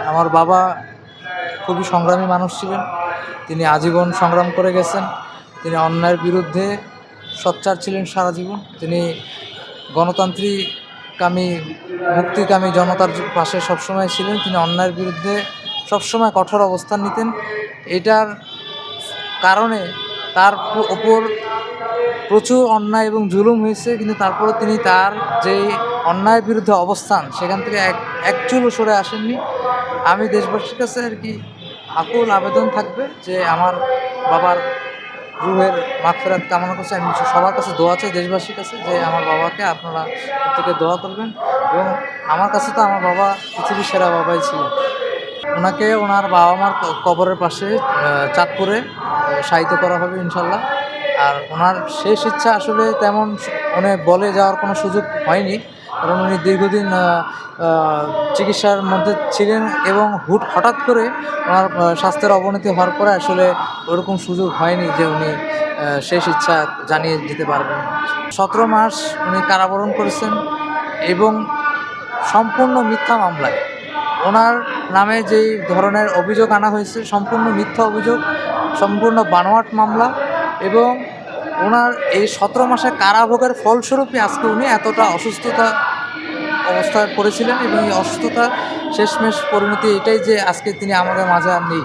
আমার বাবা খুবই সংগ্রামী মানুষ ছিলেন। তিনি আজীবন সংগ্রাম করে গেছেন। তিনি অন্যায়ের বিরুদ্ধে সোচ্চার ছিলেন সারা জীবন। তিনি গণতান্ত্রিককামী, মুক্তিকামী জনতার পাশে সবসময় ছিলেন। তিনি অন্যায়ের বিরুদ্ধে সবসময় কঠোর অবস্থান নিতেন। এটার কারণে তার ওপর প্রচুর অন্যায় এবং জুলুম হয়েছে, কিন্তু তারপরেও তিনি তার যেই অন্যায়ের বিরুদ্ধে অবস্থান, সেখান থেকে এক চুলও সরে আসেননি। আমি দেশবাসীর কাছে আর কি আকুল আবেদন থাকবে যে আমার বাবার রুহের মাগফিরাত কামনা করছি। আমি সবার কাছে দোয়া চাই, দেশবাসীর কাছে, যে আমার বাবাকে আপনারা প্রত্যেকে দোয়া করবেন। এবং আমার কাছে তো আমার বাবা পৃথিবীর সেরা বাবাই ছিলেন। ওনাকে ওনার বাবা মার কবরের পাশে চাঁদপুরে শায়িত করা হবে ইনশাল্লাহ। আর ওনার শেষ ইচ্ছা আসলে তেমন উনি বলে যাওয়ার কোনো সুযোগ হয়নি, কারণ উনি দীর্ঘদিন চিকিৎসার মধ্যে ছিলেন এবং হঠাৎ করে ওনার স্বাস্থ্যের অবনতি হওয়ার পরে আসলে ওরকম সুযোগ হয়নি যে উনি শেষ ইচ্ছা জানিয়ে দিতে পারবেন। 17 মাস উনি কারাবরণ করেছেন এবং সম্পূর্ণ মিথ্যা মামলায়। ওনার নামে যেই ধরনের অভিযোগ আনা হয়েছে সম্পূর্ণ মিথ্যা অভিযোগ, সম্পূর্ণ বানোয়াট মামলা। এবং ওনার এই 17 মাসের কারাভোগের ফলস্বরূপই আজকে উনি এতটা অসুস্থতা অবস্থায় পড়েছিলেন, এবং এই অসুস্থতা শেষমেশ পরিণতি এটাই যে আজকে তিনি আমাদের মাঝে আর নেই।